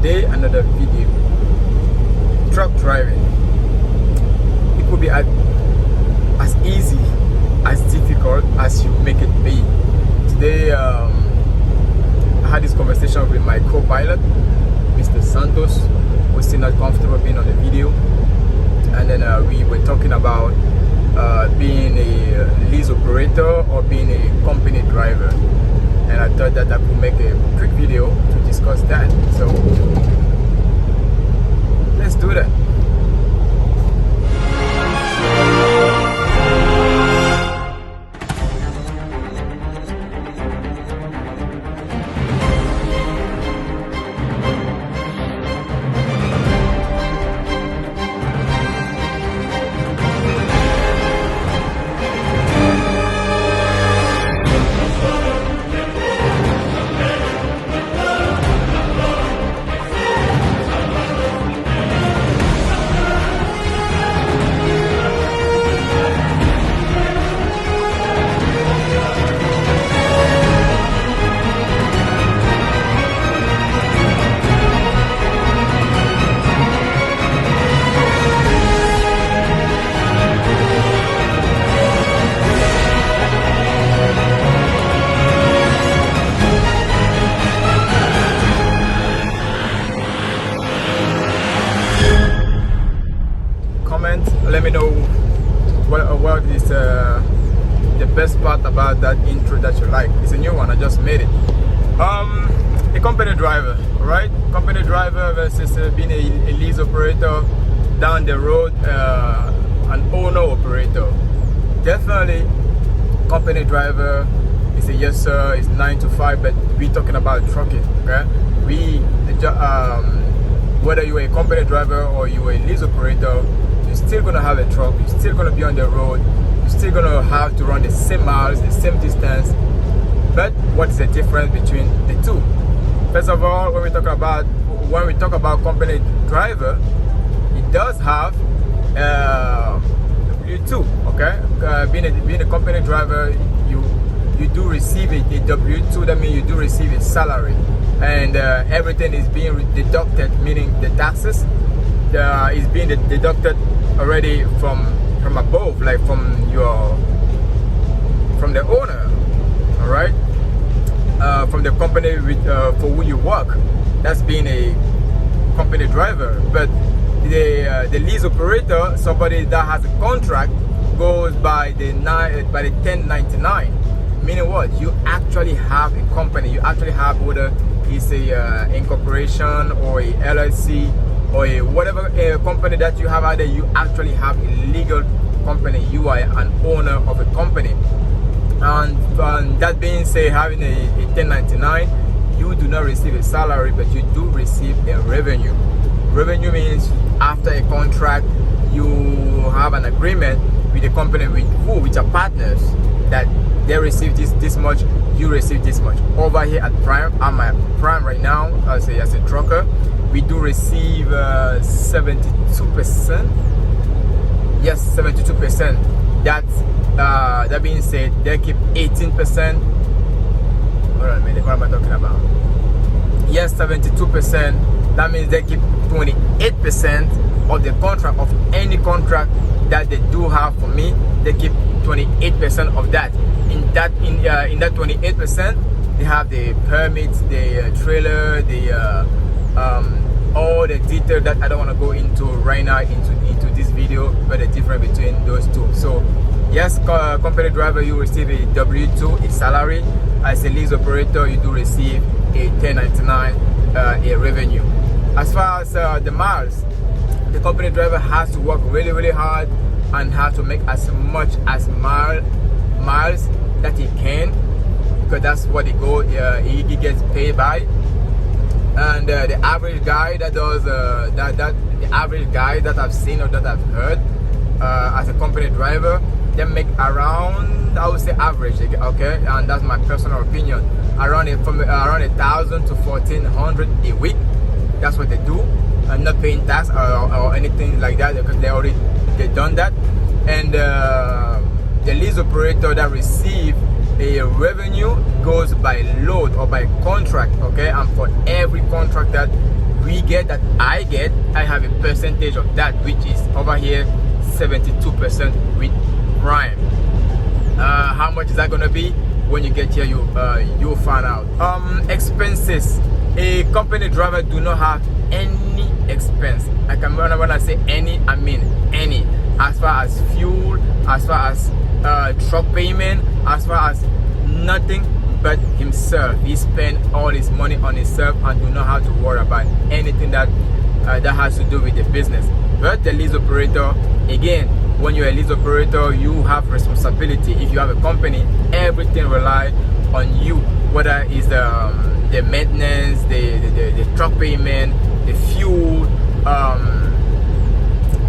Today, another video. Truck driving. It could be as easy, as difficult as you make it be. Today, I had this conversation with my co-pilot, Mr. Santos, who's still not comfortable being on the video. And then we were talking about being a lease operator or being a company driver. And I thought that I could make a quick video to discuss that. So let's do that. Let me know what is the best part about that intro that you like. It's a new one, I just made it. A company driver, right? Company driver versus being a lease operator down the road, an owner operator. Definitely company driver is a yes sir, it's 9 to 5, but we're talking about trucking, okay? Whether you're a company driver or you're a lease operator, you're still gonna have a truck, you're still gonna be on the road, you're still gonna have to run the same miles, the same distance. But what is the difference between the two? First of all, when we talk about company driver, it does have W2, okay? Being a company driver, you do receive a W2. That means you do receive a salary, and everything is being deducted, meaning the taxes is being deducted already from above, like from the owner, all right, from the company for who you work. That's being a company driver. But the lease operator, somebody that has a contract, goes by the 1099, meaning what? You actually have a company. You actually have, whether it's a incorporation or a LLC or a whatever company that you have out there, you actually have a legal company. You are an owner of a company. And that being said, having a 1099, you do not receive a salary, but you do receive a revenue. Revenue means after a contract, you have an agreement with the company which are partners, that they receive this much, you receive this much. Over here at Prime, I'm at Prime right now as a trucker. We do receive 72%. Yes, 72%. That being said, they keep 18%. Hold on a minute, what am I talking about? Yes, 72%. That means they keep 28% of the contract, of any contract that they do have for me. They keep 28% of that. In that 28%, they have the permits, the trailer, the all the detail that I don't want to go into right now into this video, but the difference between those two. So yes, company driver, you receive a W2, a salary. As a lease operator, you do receive a 1099, a revenue. As far as the miles, the company driver has to work really, really hard and have to make as much as miles that he can, because that's what he gets paid by. And the average guy that does the average guy that I've seen or that I've heard as a company driver, they make around, I would say average, okay, and that's my personal opinion, around 1,000 to 1,400 a week. That's what they do, and not paying tax or anything like that, because they done that. And the lease operator that receive a revenue goes by load or by contract, okay? And for every contract that we get, that I get, I have a percentage of that, which is over here 72% with Prime. How much is that gonna be? When you get here, you'll find out. Expenses. A company driver do not have any expense. When I say any, I mean any. As far as fuel, as far as truck payment, as far as nothing but himself. He spend all his money on himself and do not have to worry about anything that has to do with the business. But the lease operator, again, when you're a lease operator, you have responsibility. If you have a company, everything relies on you, whether it's the maintenance, the truck payment, the fuel,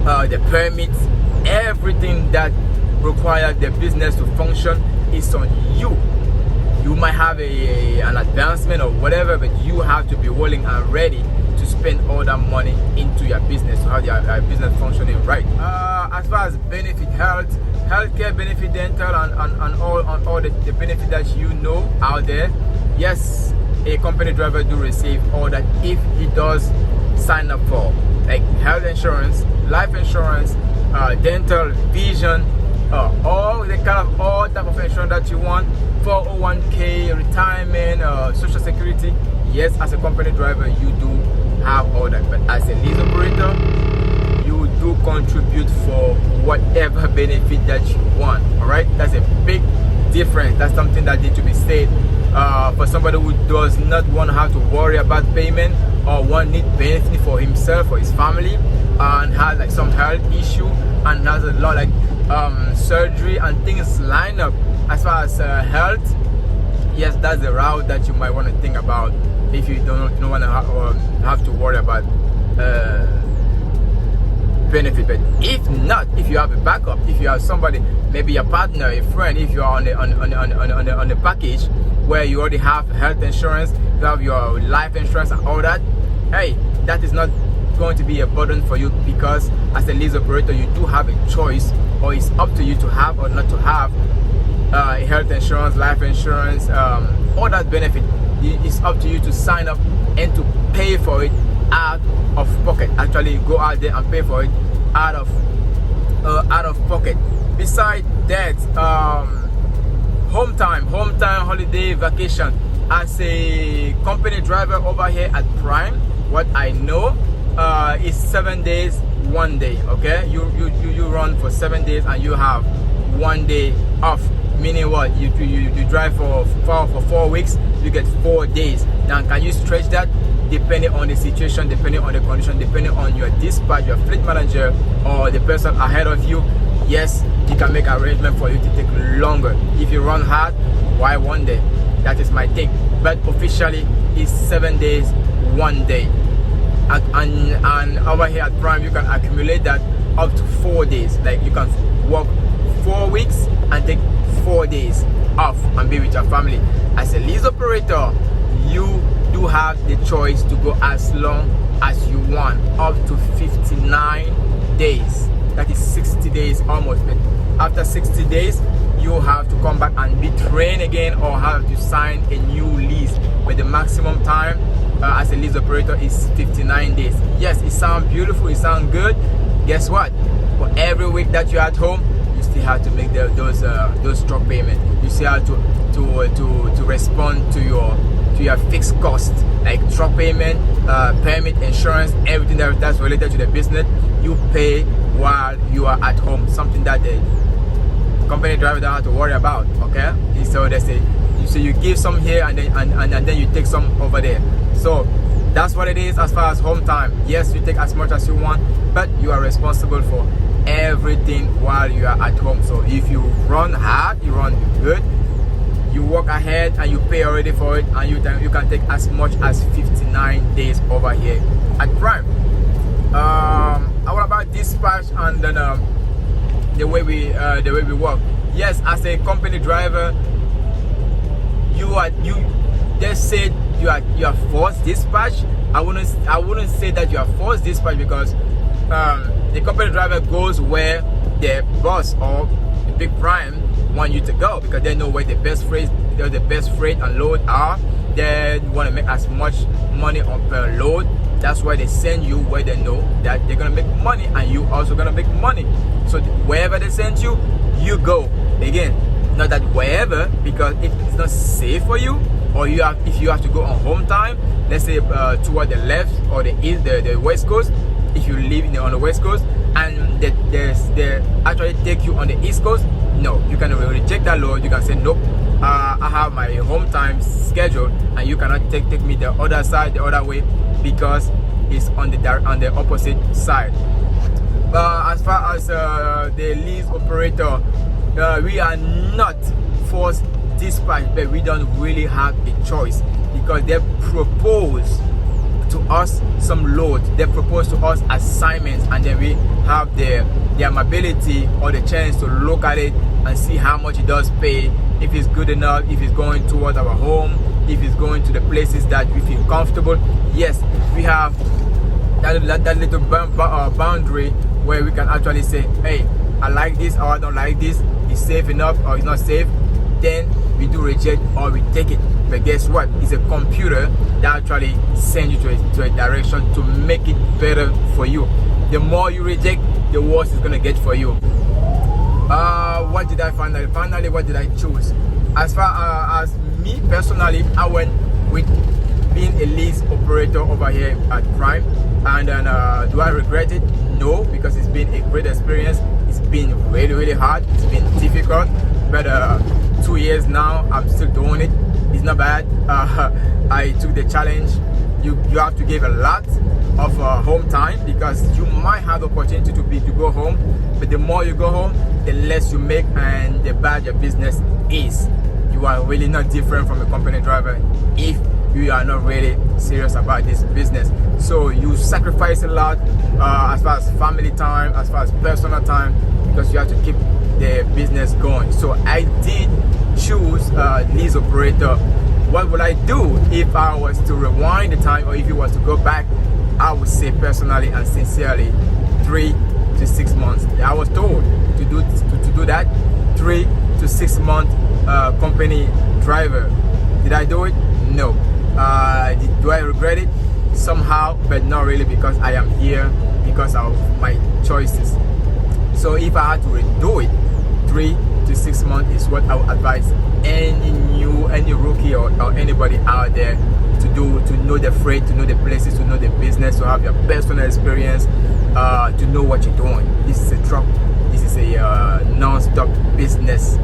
the permits, everything that requires the business to function is on you. You might have an advancement or whatever, but you have to be willing and ready to spend all that money into your business to have your business functioning right. As far as benefit, healthcare benefit, dental, and all the benefit that you know out there, yes, a company driver do receive all that if he does sign up for, like health insurance, life insurance, dental, vision, all type of insurance that you want, 401k, retirement, social security. Yes, as a company driver, you do have all that, but as a lease operator, you do contribute for whatever benefit that you want. All right, that's a big difference. That's something that needs to be said for somebody who does not want to have to worry about payment or need benefit for himself or his family, and has like some health issue and has a lot like surgery and things line up. As far as health, yes, that's the route that you might want to think about if you don't want to have to worry about benefit. But if not, if you have a backup, if you have somebody, maybe a partner, a friend, if you are on the package where you already have health insurance, you have your life insurance and all that, hey, that is not going to be a burden for you, because as a lease operator, you do have a choice, or it's up to you to have or not to have health insurance, life insurance, all that benefit. It's up to you to sign up and to pay for it out of pocket. Actually, go out there and pay for it out of pocket. Besides that, home time, holiday, vacation. As a company driver over here at Prime, what I know is 7 days, 1 day. Okay, you run for 7 days and you have 1 day off. Meaning what? You drive for 4 weeks, you get 4 days. Now, can you stretch that? Depending on the situation, depending on the condition, depending on your dispatch, your fleet manager, or the person ahead of you. Yes, you can make arrangement for you to take longer. If you run hard, why 1 day? That is my take. But officially, it's 7 days, 1 day. And over here at Prime, you can accumulate that up to 4 days. Like you can work 4 weeks and take 4 days off and be with your family. As a lease operator, you do have the choice to go as long as you want, up to 59 days. That is 60 days almost. But after 60 days, you have to come back and be trained again, or have to sign a new lease. But the maximum time as a lease operator is 59 days. Yes, it sounds beautiful, it sounds good. Guess what? For every week that you're at home, you still have to make those truck payments. You still have to respond to your fixed cost, like truck payment, permit, insurance, everything that's related to the business. You pay while you are at home. Something that the company driver don't have to worry about. Okay, so they say you give some here and then you take some over there. So that's what it is as far as home time. Yes, you take as much as you want, but you are responsible for everything while you are at home. So if you run hard, you run good, you work ahead and you pay already for it, and you can take as much as 59 days over here at Prime. What about dispatch and then the way we work? Yes, as a company driver, they said you are forced dispatch. I wouldn't say that you are forced dispatch, because the company driver goes where the boss or the big Prime want you to go, because they know where the best freight and load are. They want to make as much money on per load That's why they send you where they know that they're gonna make money, and you also gonna make money. So wherever they send you, you go. Again, not that wherever, because if it's not safe for you, or if you have to go on home time, let's say toward the left or the east, the west coast. If you live on the west coast and they actually take you on the east coast, no, you can reject that load. You can say nope. I have my home time scheduled, and you cannot take me the other side, the other way, because it's on the opposite side. As far as the lease operator, we are not forced dispatch, but we don't really have a choice, because they propose to us some loads, they propose to us assignments, and then we have the ability or the chance to look at it and see how much it does pay, if it's good enough, if it's going towards our home, if it's going to the places that we feel comfortable. Yes, we have that little boundary where we can actually say, hey, I like this or I don't like this, it's safe enough or it's not safe. Then we do reject or we take it. But guess what? It's a computer that actually sends you to a direction to make it better for you. The more you reject, the worse it's gonna get for you. What did I finally what did I choose? As far as me personally, I went with being a lease operator over here at Prime. And then do I regret it? No, because it's been a great experience. It's been really hard, it's been difficult, but 2 years now I'm still doing it. It's not bad. I took the challenge. You have to give a lot of home time, because you might have the opportunity to go home, but the more you go home, the less you make, and the bad your business is. You are really not different from a company driver if you are not really serious about this business. So you sacrifice a lot as far as family time, as far as personal time, because you have to keep the business going. So I did choose lease operator. What would I do if I was to rewind the time, or if it was to go back? I would say personally and sincerely 3 to 6 months. I was told to do that. 3 to 6 month company driver. Did I do it? No. Do I regret it? Somehow, but not really, because I am here because of my choices. So if I had to redo it, 3 to 6 months is what I would advise any rookie or anybody out there to do, to know the freight, to know the places, to know the business, to have your personal experience, to know what you're doing. This is a truck, this is a non-stop business,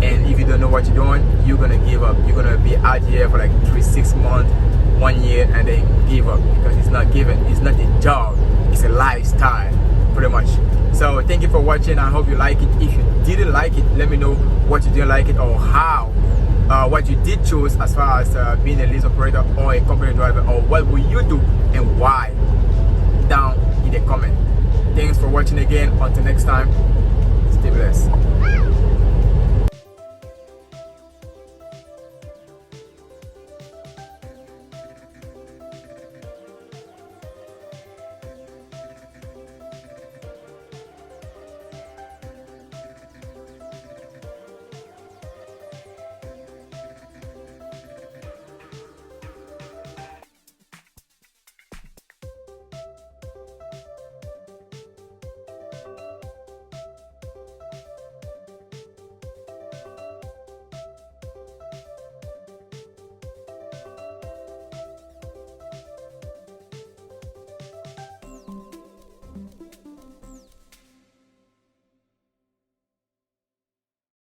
and if you don't know what you're doing, you're gonna give up. You're gonna be out here for like 3, 6 months, 1 year, and then give up, because it's not given, it's not a job, it's a lifestyle, pretty much. So thank you for watching. I hope you like it. If you didn't like it, let me know what you didn't like it, or how what you did choose as far as being a lease operator or a company driver, or what will you do and why, down in the comment. Thanks for watching again. Until next time, stay blessed.